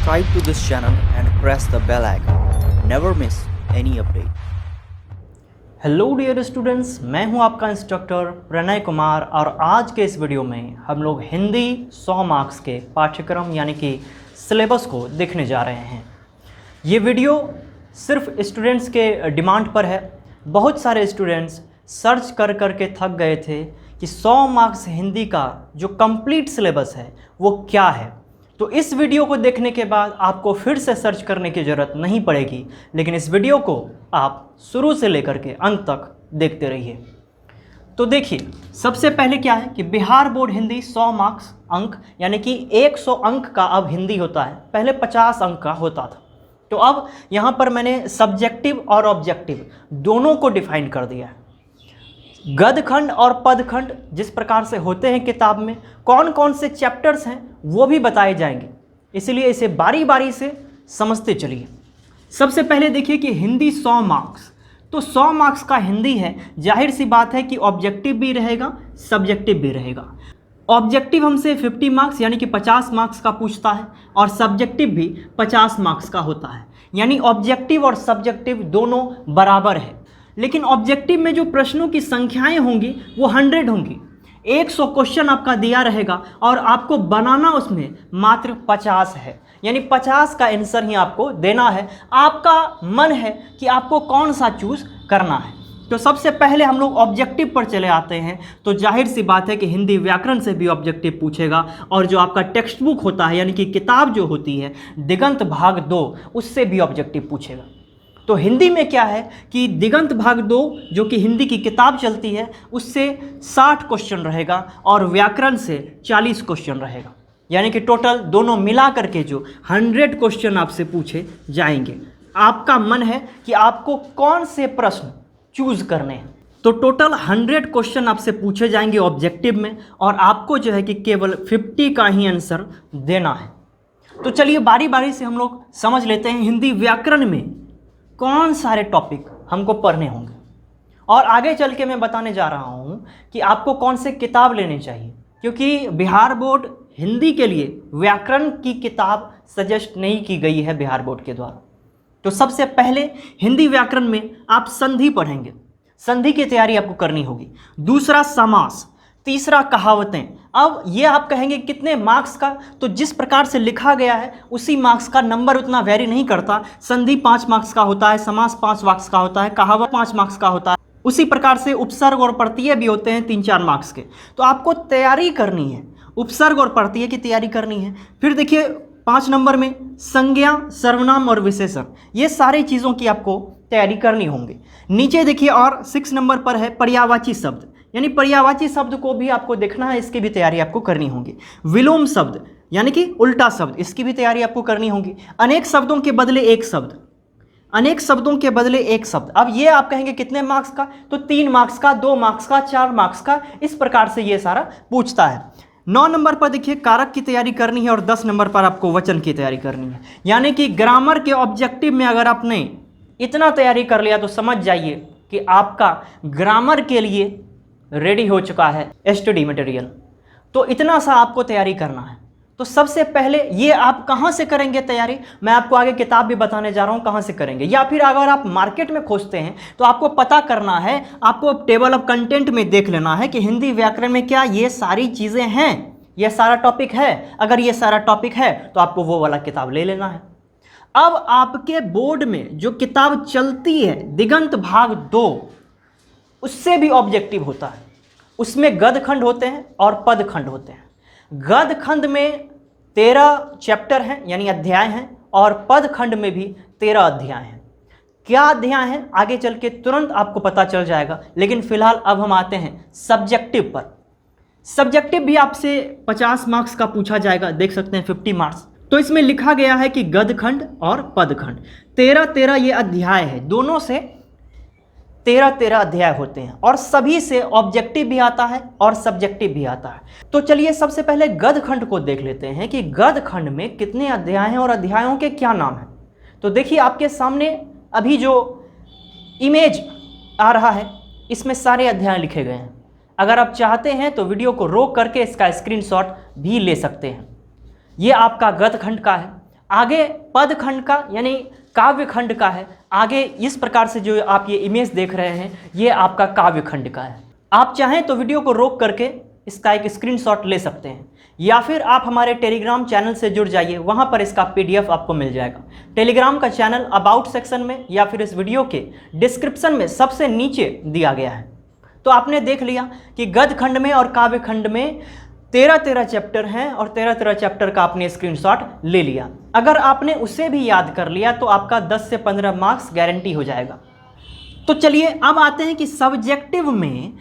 subscribe to this channel and press the bell icon. Never miss any update. Hello dear students, मैं हूं आपका instructor Pranay Kumar और आज के इस वीडियो में हम लोग हिंदी 100 मार्क्स के पाठ्यक्रम यानी कि सिलेबस को देखने जा रहे हैं। ये वीडियो सिर्फ स्टूडेंट्स के डिमांड पर है। बहुत सारे स्टूडेंट्स सर्च कर कर के थक गए थे कि 100 मार्क्स हिंदी का जो कंप्लीट सिलेबस है वो क्या है। तो इस वीडियो को देखने के बाद आपको फिर से सर्च करने की ज़रूरत नहीं पड़ेगी, लेकिन इस वीडियो को आप शुरू से लेकर के अंत तक देखते रहिए। तो देखिए, सबसे पहले क्या है कि बिहार बोर्ड हिंदी 100 मार्क्स अंक यानी कि 100 अंक का अब हिंदी होता है, पहले 50 अंक का होता था। तो अब यहाँ पर मैंने सब्जेक्टिव और ऑब्जेक्टिव दोनों को डिफाइन कर दिया है। गद्यखंड और पदखंड जिस प्रकार से होते हैं किताब में, कौन कौन से चैप्टर्स हैं वो भी बताए जाएंगे, इसलिए इसे बारी बारी से समझते चलिए। सबसे पहले देखिए कि हिंदी 100 मार्क्स, तो 100 मार्क्स का हिंदी है, जाहिर सी बात है कि ऑब्जेक्टिव भी रहेगा, सब्जेक्टिव भी रहेगा। ऑब्जेक्टिव हमसे 50 मार्क्स यानी कि 50 मार्क्स का पूछता है और सब्जेक्टिव भी 50 मार्क्स का होता है, यानी ऑब्जेक्टिव और सब्जेक्टिव दोनों बराबर है। लेकिन ऑब्जेक्टिव में जो प्रश्नों की संख्याएं होंगी वो 100 होंगी। 100 क्वेश्चन आपका दिया रहेगा और आपको बनाना उसमें मात्र 50 है, यानी 50 का आंसर ही आपको देना है। आपका मन है कि आपको कौन सा चूज़ करना है। तो सबसे पहले हम लोग ऑब्जेक्टिव पर चले आते हैं। तो जाहिर सी बात है कि हिंदी व्याकरण से भी ऑब्जेक्टिव पूछेगा और जो आपका टेक्स्ट बुक होता है यानी कि किताब जो होती है दिगंत भाग 2 उससे भी ऑब्जेक्टिव पूछेगा। तो हिंदी में क्या है कि दिगंत भाग 2 जो कि हिंदी की किताब चलती है उससे 60 क्वेश्चन रहेगा और व्याकरण से 40 क्वेश्चन रहेगा, यानी कि टोटल दोनों मिला करके जो 100 क्वेश्चन आपसे पूछे जाएंगे। आपका मन है कि आपको कौन से प्रश्न चूज़ करने हैं। तो टोटल 100 क्वेश्चन आपसे पूछे जाएंगे ऑब्जेक्टिव में और आपको जो है कि केवल 50 का ही आंसर देना है। तो चलिए बारी बारी से हम लोग समझ लेते हैं हिंदी व्याकरण में कौन सारे टॉपिक हमको पढ़ने होंगे और आगे चल के मैं बताने जा रहा हूँ कि आपको कौन से किताब लेने चाहिए, क्योंकि बिहार बोर्ड हिंदी के लिए व्याकरण की किताब सजेस्ट नहीं की गई है बिहार बोर्ड के द्वारा। तो सबसे पहले हिंदी व्याकरण में आप संधि पढ़ेंगे, संधि की तैयारी आपको करनी होगी। दूसरा समास, तीसरा कहावतें। अब ये आप कहेंगे कितने मार्क्स का, तो जिस प्रकार से लिखा गया है उसी मार्क्स का, नंबर उतना वेरी नहीं करता। संधि 5 मार्क्स का होता है, समास 5 मार्क्स का होता है, कहावत 5 मार्क्स का होता है। उसी प्रकार से उपसर्ग और प्रत्यय भी होते हैं 3-4 मार्क्स के। तो आपको तैयारी करनी है, उपसर्ग और प्रत्यय की तैयारी करनी है। फिर देखिए 5 नंबर में संज्ञा, सर्वनाम और विशेषण, ये सारी चीज़ों की आपको तैयारी करनी होंगी। नीचे देखिए और 6 नंबर पर है पर्यायवाची शब्द, यानी पर्यायवाची शब्द को भी आपको देखना है, इसकी भी तैयारी आपको करनी होगी। विलोम शब्द यानी कि उल्टा शब्द, इसकी भी तैयारी आपको करनी होगी। अनेक शब्दों के बदले एक शब्द, अनेक शब्दों के बदले एक शब्द। अब ये आप कहेंगे कितने मार्क्स का, तो 3 मार्क्स का, 2 मार्क्स का, 4 मार्क्स का, इस प्रकार से ये सारा पूछता है। 9 नंबर पर देखिए कारक की तैयारी करनी है और 10 नंबर पर आपको वचन की तैयारी करनी है। यानी कि ग्रामर के ऑब्जेक्टिव में अगर आपने इतना तैयारी कर लिया तो समझ जाइए कि आपका ग्रामर के लिए रेडी हो चुका है स्टडी मटेरियल। तो इतना सा आपको तैयारी करना है। तो सबसे पहले ये आप कहाँ से करेंगे तैयारी, मैं आपको आगे किताब भी बताने जा रहा हूँ कहाँ से करेंगे। या फिर अगर आप मार्केट में खोजते हैं तो आपको पता करना है, आपको टेबल ऑफ कंटेंट में देख लेना है कि हिंदी व्याकरण में क्या ये सारी चीज़ें हैं, ये सारा टॉपिक है। अगर ये सारा टॉपिक है तो आपको वो वाला किताब ले लेना है। अब आपके बोर्ड में जो किताब चलती है दिगंत भाग 2 उससे भी ऑब्जेक्टिव होता है। उसमें गद्यखंड होते हैं और पदखंड होते हैं। गद्यखंड में 13 चैप्टर हैं यानी अध्याय हैं और पदखंड में भी 13 अध्याय हैं। क्या अध्याय हैं आगे चल के तुरंत आपको पता चल जाएगा, लेकिन फिलहाल अब हम आते हैं सब्जेक्टिव पर। सब्जेक्टिव भी आपसे 50 मार्क्स का पूछा जाएगा, देख सकते हैं 50 मार्क्स। तो इसमें लिखा गया है कि गद्यखंड और पदखंड 13-13 ये अध्याय है, दोनों से 13-13 अध्याय होते हैं और सभी से ऑब्जेक्टिव भी आता है और सब्जेक्टिव भी आता है। तो चलिए सबसे पहले गद्यखंड को देख लेते हैं कि गद्यखंड में कितने अध्याय हैं और अध्यायों के क्या नाम हैं। तो देखिए आपके सामने अभी जो इमेज आ रहा है इसमें सारे अध्याय लिखे गए हैं। अगर आप चाहते हैं तो वीडियो को रोक करके इसका स्क्रीनशॉट भी ले सकते हैं। ये आपका गद्यखंड का है। आगे पद खंड का यानी काव्य खंड का है। आगे इस प्रकार से जो आप ये इमेज देख रहे हैं ये आपका काव्य खंड का है। आप चाहें तो वीडियो को रोक करके इसका एक स्क्रीनशॉट ले सकते हैं, या फिर आप हमारे टेलीग्राम चैनल से जुड़ जाइए, वहाँ पर इसका PDF आपको मिल जाएगा। टेलीग्राम का चैनल अबाउट सेक्शन में या फिर इस वीडियो के डिस्क्रिप्शन में सबसे नीचे दिया गया है। तो आपने देख लिया कि गद्य खंड में और काव्य खंड में 13 चैप्टर हैं और 13 चैप्टर का आपने स्क्रीनशॉट ले लिया। अगर आपने उसे भी याद कर लिया तो आपका 10 से 15 मार्क्स गारंटी हो जाएगा। तो चलिए अब आते हैं कि सब्जेक्टिव में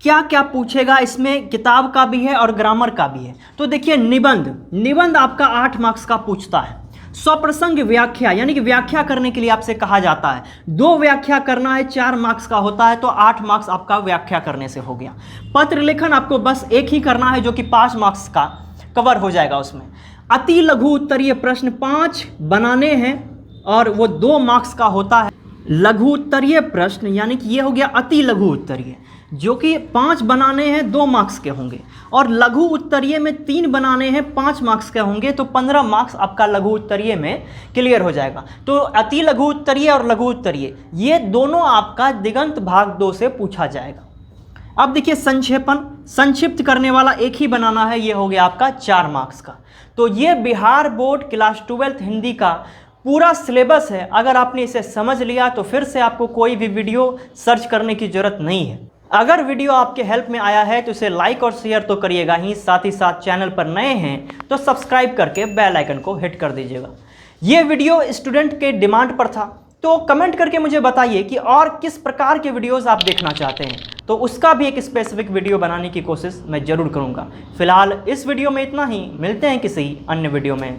क्या क्या पूछेगा। इसमें किताब का भी है और ग्रामर का भी है। तो देखिए निबंध आपका 8 मार्क्स का पूछता है। स्वप्रसंग व्याख्या यानी कि व्याख्या करने के लिए आपसे कहा जाता है 2 व्याख्या करना है, 4 मार्क्स का होता है, तो 8 मार्क्स आपका व्याख्या करने से हो गया। पत्र लेखन आपको बस एक ही करना है जो कि 5 मार्क्स का कवर हो जाएगा उसमें। अति लघु उत्तरीय प्रश्न 5 बनाने हैं और वो 2 मार्क्स का होता है। लघु उत्तरीय प्रश्न यानी कि ये हो गया अति लघु उत्तरीय, जो कि 5 बनाने हैं 2 मार्क्स के होंगे, और लघु उत्तरीय में 3 बनाने हैं 5 मार्क्स के होंगे, तो 15 मार्क्स आपका लघु उत्तरीय में क्लियर हो जाएगा। तो अति लघु उत्तरीय और लघु उत्तरीय ये दोनों आपका दिगंत भाग 2 से पूछा जाएगा। अब देखिए संक्षिप्त करने वाला एक ही बनाना है, ये हो गया आपका 4 मार्क्स का। तो ये Bihar board class 12th Hindi का पूरा सिलेबस है। अगर आपने इसे समझ लिया तो फिर से आपको कोई भी वीडियो सर्च करने की ज़रूरत नहीं है। अगर वीडियो आपके हेल्प में आया है तो इसे लाइक और शेयर तो करिएगा ही साथ चैनल पर नए हैं तो सब्सक्राइब करके बेल आइकन को हिट कर दीजिएगा। ये वीडियो स्टूडेंट के डिमांड पर था, तो कमेंट करके मुझे बताइए कि और किस प्रकार के वीडियोस आप देखना चाहते हैं, तो उसका भी एक स्पेसिफिक वीडियो बनाने की कोशिश मैं ज़रूर करूँगा। फिलहाल इस वीडियो में इतना ही, मिलते हैं किसी अन्य वीडियो में।